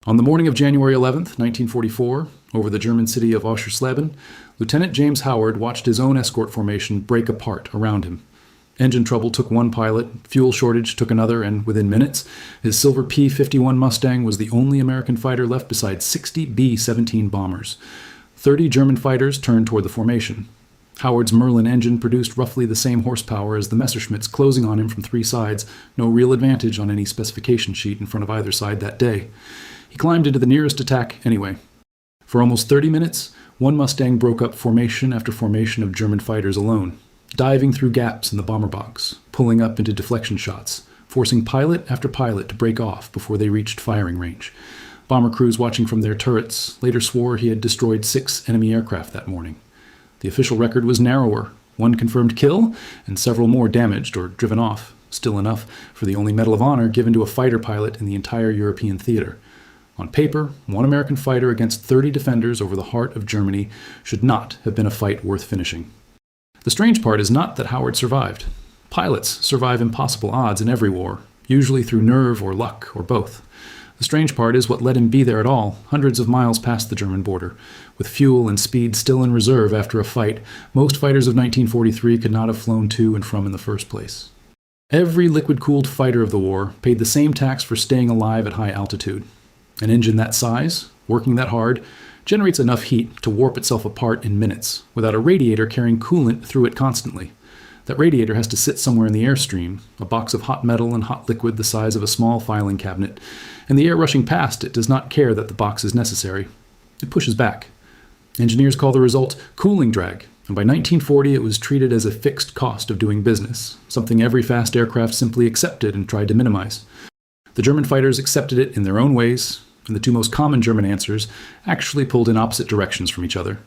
On the morning of January 11th, 1944, over the German city of Oschersleben, Lieutenant James Howard watched his own escort formation break apart around him. Engine trouble took one pilot, fuel shortage took another, and within minutes, his silver P-51 Mustang was the only American fighter left beside 60 B-17 bombers. 30 German fighters turned toward the formation. Howard's Merlin engine produced roughly the same horsepower as the Messerschmitts closing on him from three sides, no real advantage on any specification sheet in front of either side that day. He climbed into the nearest attack anyway. For almost 30 minutes, one Mustang broke up formation after formation of German fighters alone, diving through gaps in the bomber box, pulling up into deflection shots, forcing pilot after pilot to break off before they reached firing range. Bomber crews watching from their turrets later swore he had destroyed 6 enemy aircraft that morning. The official record was narrower, one confirmed kill and several more damaged or driven off, still enough for the only Medal of Honor given to a fighter pilot in the entire European theater. On paper, one American fighter against 30 defenders over the heart of Germany should not have been a fight worth finishing. The strange part is not that Howard survived. Pilots survive impossible odds in every war, usually through nerve or luck or both. The strange part is what let him be there at all, hundreds of miles past the German border. With fuel and speed still in reserve after a fight, most fighters of 1943 could not have flown to and from in the first place. Every liquid-cooled fighter of the war paid the same tax for staying alive at high altitude. An engine that size, working that hard, generates enough heat to warp itself apart in minutes, without a radiator carrying coolant through it constantly. That radiator has to sit somewhere in the airstream, a box of hot metal and hot liquid the size of a small filing cabinet, and the air rushing past it does not care that the box is necessary. It pushes back. Engineers call the result cooling drag, and by 1940 it was treated as a fixed cost of doing business, something every fast aircraft simply accepted and tried to minimize. The German fighters accepted it in their own ways, and the two most common German answers actually pulled in opposite directions from each other.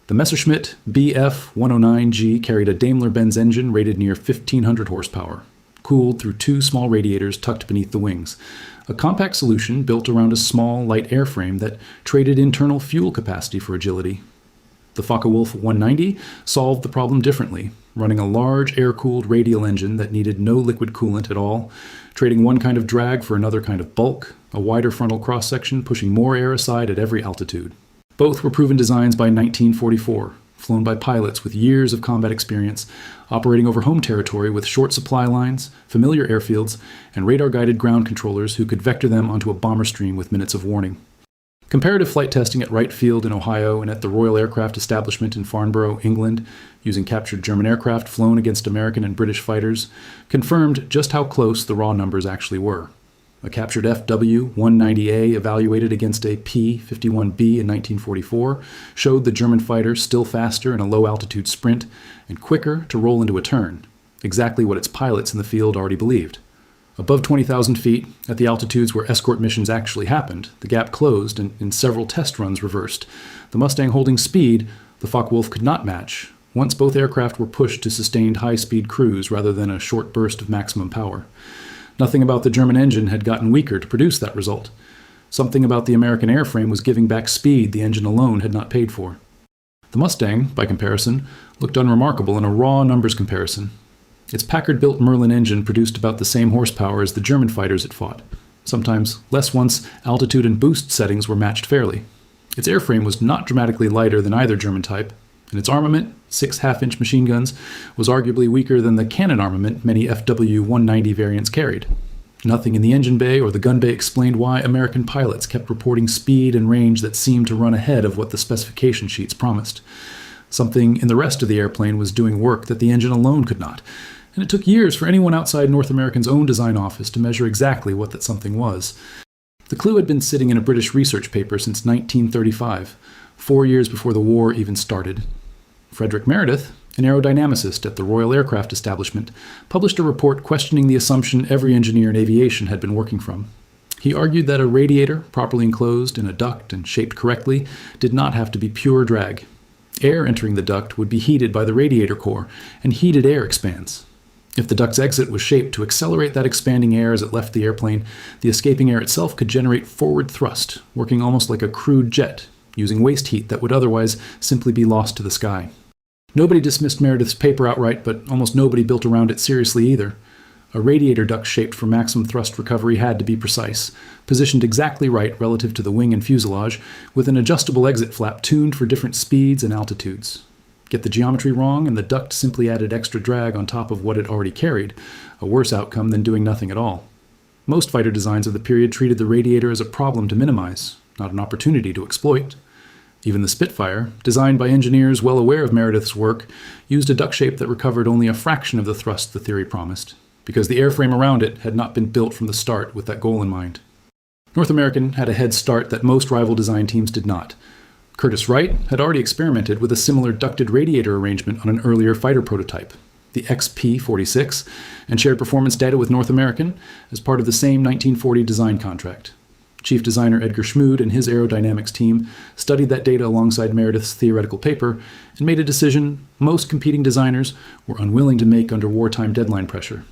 The Messerschmitt Bf-109G carried a Daimler-Benz engine rated near 1,500 horsepower, cooled through 2 small radiators tucked beneath the wings, a compact solution built around a small, light airframe that traded internal fuel capacity for agility. The Focke-Wulf 190 solved the problem differently, running a large air-cooled radial engine that needed no liquid coolant at all, trading one kind of drag for another kind of bulk, a wider frontal cross-section pushing more air aside at every altitude. Both were proven designs by 1944, flown by pilots with years of combat experience, operating over home territory with short supply lines, familiar airfields, and radar-guided ground controllers who could vector them onto a bomber stream with minutes of warning. Comparative flight testing at Wright Field in Ohio and at the Royal Aircraft Establishment in Farnborough, England, using captured German aircraft flown against American and British fighters, confirmed just how close the raw numbers actually were. A captured FW-190A evaluated against a P-51B in 1944 showed the German fighter still faster in a low-altitude sprint and quicker to roll into a turn, exactly what its pilots in the field already believed. Above 20,000 feet, at the altitudes where escort missions actually happened, the gap closed and in several test runs reversed. The Mustang holding speed, the Focke-Wulf could not match, once both aircraft were pushed to sustained high-speed cruise rather than a short burst of maximum power. Nothing about the German engine had gotten weaker to produce that result. Something about the American airframe was giving back speed the engine alone had not paid for. The Mustang, by comparison, looked unremarkable in a raw numbers comparison. Its Packard-built Merlin engine produced about the same horsepower as the German fighters it fought, sometimes less once altitude and boost settings were matched fairly. Its airframe was not dramatically lighter than either German type, and its armament, 6 half-inch machine guns, was arguably weaker than the cannon armament many FW-190 variants carried. Nothing in the engine bay or the gun bay explained why American pilots kept reporting speed and range that seemed to run ahead of what the specification sheets promised. Something in the rest of the airplane was doing work that the engine alone could not, and it took years for anyone outside North American's own design office to measure exactly what that something was. The clue had been sitting in a British research paper since 1935, 4 years before the war even started. Frederick Meredith, an aerodynamicist at the Royal Aircraft Establishment, published a report questioning the assumption every engineer in aviation had been working from. He argued that a radiator, properly enclosed in a duct and shaped correctly, did not have to be pure drag. Air entering the duct would be heated by the radiator core, and heated air expands. If the duct's exit was shaped to accelerate that expanding air as it left the airplane, the escaping air itself could generate forward thrust, working almost like a crude jet, using waste heat that would otherwise simply be lost to the sky. Nobody dismissed Meredith's paper outright, but almost nobody built around it seriously either. A radiator duct shaped for maximum thrust recovery had to be precise, positioned exactly right relative to the wing and fuselage, with an adjustable exit flap tuned for different speeds and altitudes. Get the geometry wrong, and the duct simply added extra drag on top of what it already carried, a worse outcome than doing nothing at all. Most fighter designs of the period treated the radiator as a problem to minimize, not an opportunity to exploit. Even the Spitfire, designed by engineers well aware of Meredith's work, used a duct shape that recovered only a fraction of the thrust the theory promised, because the airframe around it had not been built from the start with that goal in mind. North American had a head start that most rival design teams did not. Curtiss Wright had already experimented with a similar ducted radiator arrangement on an earlier fighter prototype, the XP-46, and shared performance data with North American as part of the same 1940 design contract. Chief designer Edgar Schmood and his aerodynamics team studied that data alongside Meredith's theoretical paper and made a decision most competing designers were unwilling to make under wartime deadline pressure.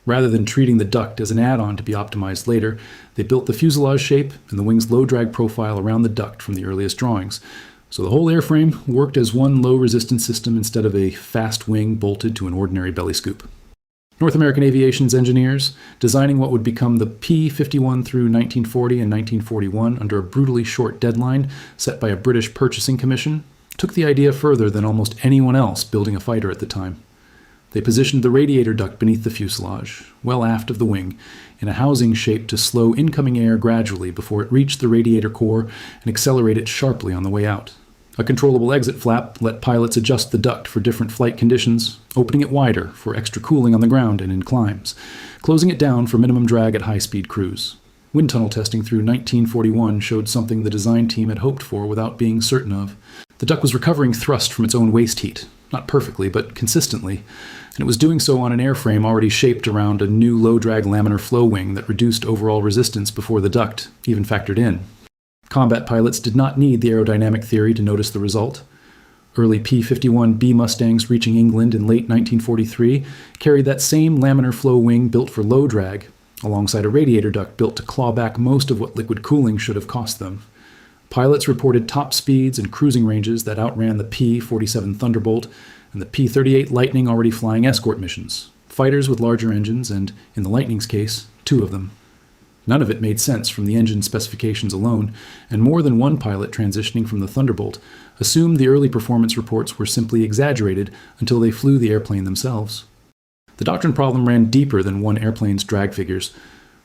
Rather than treating the duct as an add-on to be optimized later, they built the fuselage shape and the wing's low-drag profile around the duct from the earliest drawings, so the whole airframe worked as one low-resistance system instead of a fast wing bolted to an ordinary belly scoop. North American Aviation's engineers, designing what would become the P-51 through 1940 and 1941 under a brutally short deadline set by a British purchasing commission, took the idea further than almost anyone else building a fighter at the time. They positioned the radiator duct beneath the fuselage, well aft of the wing, in a housing shape to slow incoming air gradually before it reached the radiator core and accelerate it sharply on the way out. A controllable exit flap let pilots adjust the duct for different flight conditions, opening it wider for extra cooling on the ground and in climbs, closing it down for minimum drag at high-speed cruise. Wind tunnel testing through 1941 showed something the design team had hoped for without being certain of. The duct was recovering thrust from its own waste heat, not perfectly, but consistently, and it was doing so on an airframe already shaped around a new low-drag laminar flow wing that reduced overall resistance before the duct even factored in. Combat pilots did not need the aerodynamic theory to notice the result. Early P-51B Mustangs reaching England in late 1943 carried that same laminar flow wing built for low drag, alongside a radiator duct built to claw back most of what liquid cooling should have cost them. Pilots reported top speeds and cruising ranges that outran the P-47 Thunderbolt and the P-38 Lightning already flying escort missions, fighters with larger engines and, in the Lightning's case, 2 of them. None of it made sense from the engine specifications alone, and more than one pilot transitioning from the Thunderbolt assumed the early performance reports were simply exaggerated until they flew the airplane themselves. The doctrine problem ran deeper than one airplane's drag figures.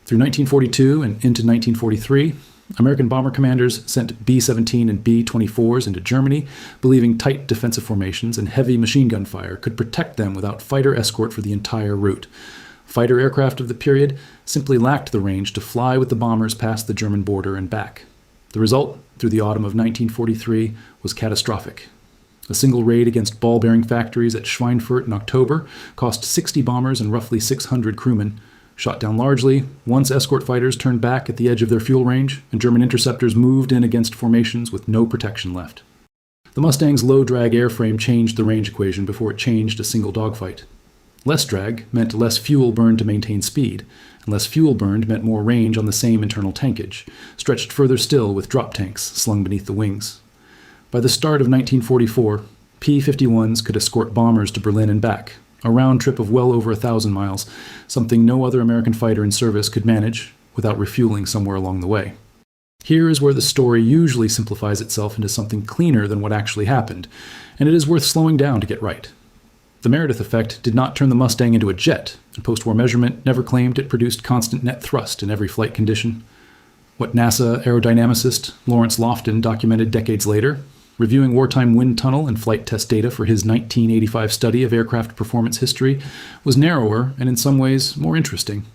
Through 1942 and into 1943, American bomber commanders sent B-17 and B-24s into Germany, believing tight defensive formations and heavy machine gun fire could protect them without fighter escort for the entire route. Fighter aircraft of the period simply lacked the range to fly with the bombers past the German border and back. The result, through the autumn of 1943, was catastrophic. A single raid against ball-bearing factories at Schweinfurt in October cost 60 bombers and roughly 600 crewmen. Shot down largely, once escort fighters turned back at the edge of their fuel range, and German interceptors moved in against formations with no protection left. The Mustang's low-drag airframe changed the range equation before it changed a single dogfight. Less drag meant less fuel burned to maintain speed, and less fuel burned meant more range on the same internal tankage, stretched further still with drop tanks slung beneath the wings. By the start of 1944, P-51s could escort bombers to Berlin and back, a round trip of well over 1,000 miles, something no other American fighter in service could manage without refueling somewhere along the way. Here is where the story usually simplifies itself into something cleaner than what actually happened, and it is worth slowing down to get right. The Meredith effect did not turn the Mustang into a jet, and post-war measurement never claimed it produced constant net thrust in every flight condition. What NASA aerodynamicist Lawrence Lofton documented decades later, reviewing wartime wind tunnel and flight test data for his 1985 study of aircraft performance history, was narrower and in some ways more interesting.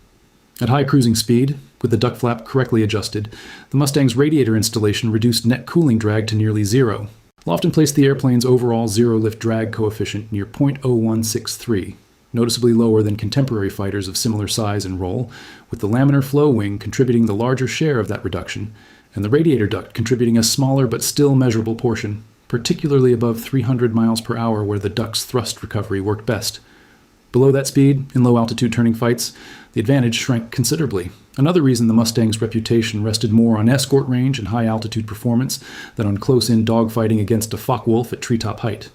At high cruising speed, with the duct flap correctly adjusted, the Mustang's radiator installation reduced net cooling drag to nearly zero. Lofton placed the airplane's overall zero-lift drag coefficient near 0.0163, noticeably lower than contemporary fighters of similar size and role, with the laminar flow wing contributing the larger share of that reduction, and the radiator duct contributing a smaller but still measurable portion, particularly above 300 miles per hour where the duct's thrust recovery worked best. Below that speed, in low-altitude turning fights, the advantage shrank considerably. Another reason the Mustang's reputation rested more on escort range and high-altitude performance than on close-in dogfighting against a Focke-Wulf at treetop height.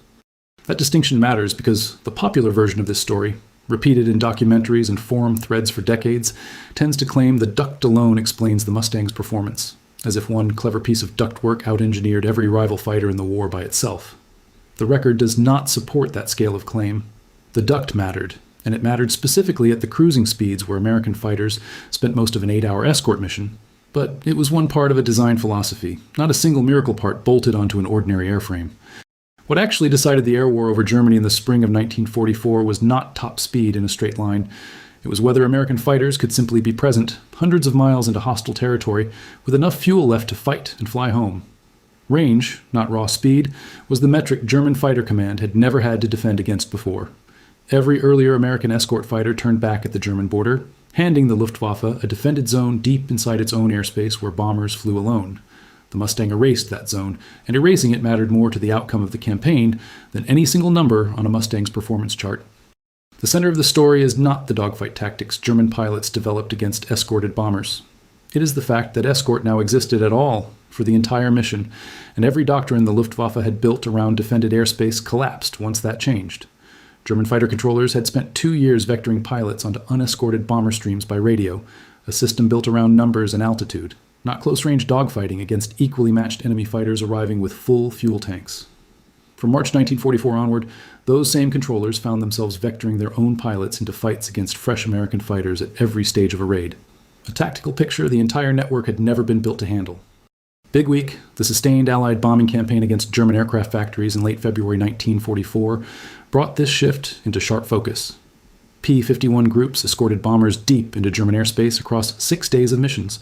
That distinction matters because the popular version of this story, repeated in documentaries and forum threads for decades, tends to claim the duct alone explains the Mustang's performance, as if one clever piece of ductwork out-engineered every rival fighter in the war by itself. The record does not support that scale of claim. The duct mattered, and it mattered specifically at the cruising speeds where American fighters spent most of an 8-hour escort mission. But it was one part of a design philosophy, not a single miracle part bolted onto an ordinary airframe. What actually decided the air war over Germany in the spring of 1944 was not top speed in a straight line. It was whether American fighters could simply be present, hundreds of miles into hostile territory, with enough fuel left to fight and fly home. Range, not raw speed, was the metric German fighter command had never had to defend against before. Every earlier American escort fighter turned back at the German border, handing the Luftwaffe a defended zone deep inside its own airspace where bombers flew alone. The Mustang erased that zone, and erasing it mattered more to the outcome of the campaign than any single number on a Mustang's performance chart. The center of the story is not the dogfight tactics German pilots developed against escorted bombers. It is the fact that escort now existed at all for the entire mission, and every doctrine the Luftwaffe had built around defended airspace collapsed once that changed. German fighter controllers had spent 2 years vectoring pilots onto unescorted bomber streams by radio, a system built around numbers and altitude, not close-range dogfighting against equally matched enemy fighters arriving with full fuel tanks. From March 1944 onward, those same controllers found themselves vectoring their own pilots into fights against fresh American fighters at every stage of a raid. A tactical picture the entire network had never been built to handle. Big Week, the sustained Allied bombing campaign against German aircraft factories in late February 1944, brought this shift into sharp focus. P-51 groups escorted bombers deep into German airspace across 6 days of missions,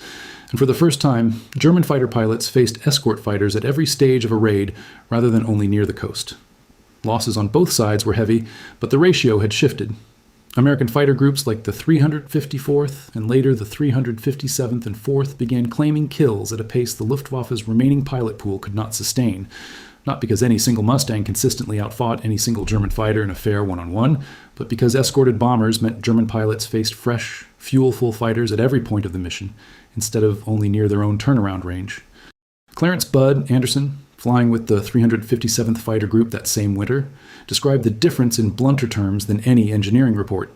and for the first time, German fighter pilots faced escort fighters at every stage of a raid rather than only near the coast. Losses on both sides were heavy, but the ratio had shifted. American fighter groups like the 354th and later the 357th and 4th began claiming kills at a pace the Luftwaffe's remaining pilot pool could not sustain, not because any single Mustang consistently outfought any single German fighter in a fair one-on-one, but because escorted bombers meant German pilots faced fresh, fuel-full fighters at every point of the mission, instead of only near their own turnaround range. Clarence Bud Anderson, flying with the 357th Fighter Group that same winter, described the difference in blunter terms than any engineering report.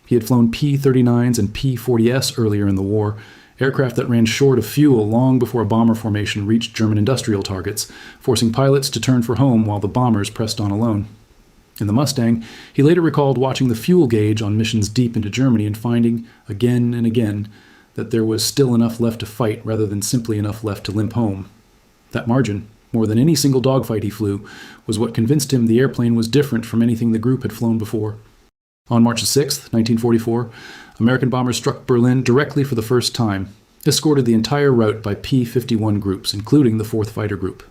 He had flown P-39s and P-40S earlier in the war, aircraft that ran short of fuel long before a bomber formation reached German industrial targets, forcing pilots to turn for home while the bombers pressed on alone. In the Mustang, he later recalled watching the fuel gauge on missions deep into Germany and finding, again and again, that there was still enough left to fight rather than simply enough left to limp home. That margin, more than any single dogfight he flew, was what convinced him the airplane was different from anything the group had flown before. On March 6, 1944, American bombers struck Berlin directly for the first time, escorted the entire route by P-51 groups, including the 4th Fighter Group.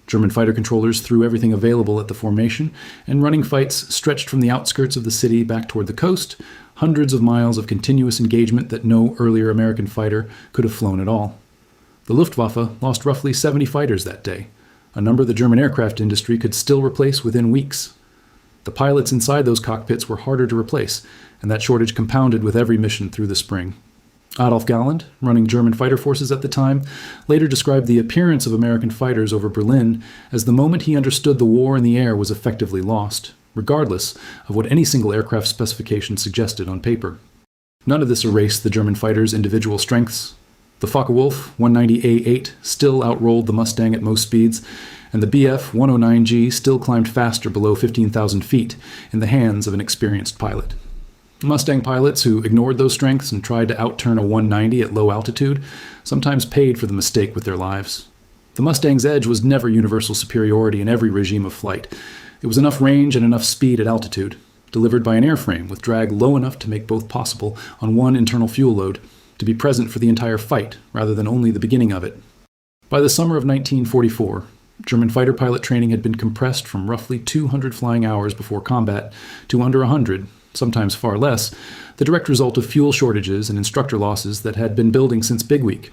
German fighter controllers threw everything available at the formation, and running fights stretched from the outskirts of the city back toward the coast, hundreds of miles of continuous engagement that no earlier American fighter could have flown at all. The Luftwaffe lost roughly 70 fighters that day, a number the German aircraft industry could still replace within weeks. The pilots inside those cockpits were harder to replace, and that shortage compounded with every mission through the spring. Adolf Galland, running German fighter forces at the time, later described the appearance of American fighters over Berlin as the moment he understood the war in the air was effectively lost, regardless of what any single aircraft specification suggested on paper. None of this erased the German fighters' individual strengths. The Focke-Wulf 190A8 still outrolled the Mustang at most speeds, and the Bf 109G still climbed faster below 15,000 feet in the hands of an experienced pilot. Mustang pilots who ignored those strengths and tried to outturn a 190 at low altitude sometimes paid for the mistake with their lives. The Mustang's edge was never universal superiority in every regime of flight. It was enough range and enough speed at altitude, delivered by an airframe with drag low enough to make both possible on one internal fuel load, to be present for the entire fight rather than only the beginning of it. By the summer of 1944, German fighter pilot training had been compressed from roughly 200 flying hours before combat to under 100, sometimes far less, the direct result of fuel shortages and instructor losses that had been building since Big Week.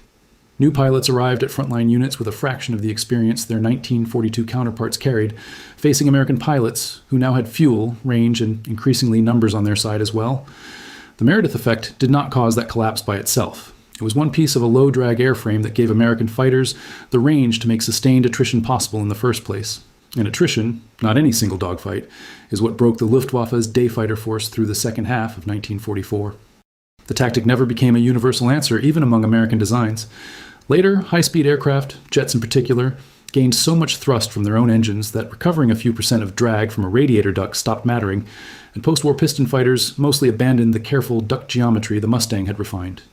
New pilots arrived at frontline units with a fraction of the experience their 1942 counterparts carried, facing American pilots who now had fuel, range, and increasingly numbers on their side as well. The Meredith effect did not cause that collapse by itself. It was one piece of a low-drag airframe that gave American fighters the range to make sustained attrition possible in the first place. And attrition, not any single dogfight, is what broke the Luftwaffe's day fighter force through the second half of 1944. The tactic never became a universal answer, even among American designs. Later, high-speed aircraft, jets in particular, gained so much thrust from their own engines that recovering a few percent of drag from a radiator duct stopped mattering, and post-war piston fighters mostly abandoned the careful duct geometry the Mustang had refined.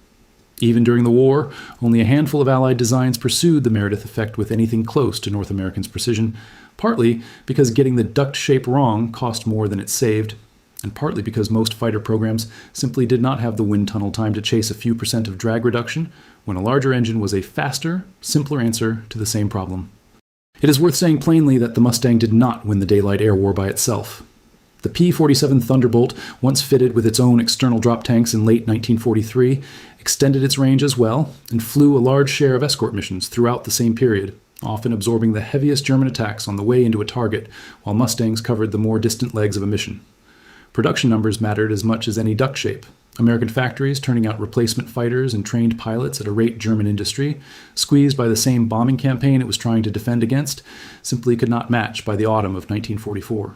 Even during the war, only a handful of Allied designs pursued the Meredith effect with anything close to North Americans' precision, partly because getting the duct shape wrong cost more than it saved, and partly because most fighter programs simply did not have the wind tunnel time to chase a few percent of drag reduction when a larger engine was a faster, simpler answer to the same problem. It is worth saying plainly that the Mustang did not win the daylight air war by itself. The P-47 Thunderbolt, once fitted with its own external drop tanks in late 1943, extended its range as well and flew a large share of escort missions throughout the same period, often absorbing the heaviest German attacks on the way into a target, while Mustangs covered the more distant legs of a mission. Production numbers mattered as much as any duct shape. American factories turning out replacement fighters and trained pilots at a rate German industry, squeezed by the same bombing campaign it was trying to defend against, simply could not match by the autumn of 1944.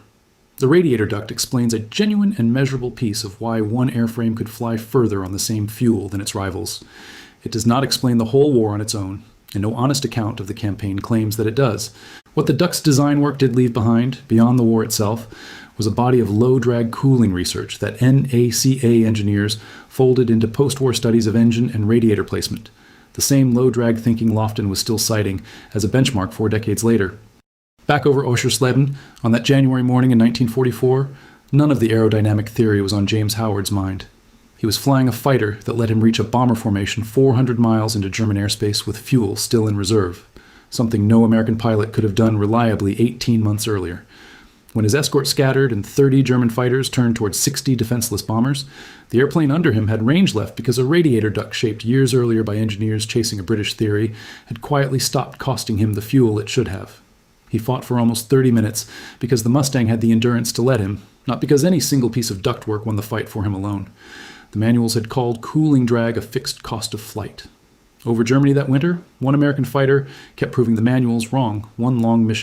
The radiator duct explains a genuine and measurable piece of why one airframe could fly further on the same fuel than its rivals. It does not explain the whole war on its own, and no honest account of the campaign claims that it does. What the duct's design work did leave behind, beyond the war itself, was a body of low-drag cooling research that NACA engineers folded into post-war studies of engine and radiator placement, the same low-drag thinking Lofton was still citing as a benchmark 4 decades later. Back over Oschersleben, on that January morning in 1944, none of the aerodynamic theory was on James Howard's mind. He was flying a fighter that let him reach a bomber formation 400 miles into German airspace with fuel still in reserve, something no American pilot could have done reliably 18 months earlier. When his escort scattered and 30 German fighters turned towards 60 defenseless bombers, the airplane under him had range left because a radiator duct shaped years earlier by engineers chasing a British theory had quietly stopped costing him the fuel it should have. He fought for almost 30 minutes because the Mustang had the endurance to let him, not because any single piece of ductwork won the fight for him alone. The manuals had called cooling drag a fixed cost of flight. Over Germany that winter, one American fighter kept proving the manuals wrong one long mission.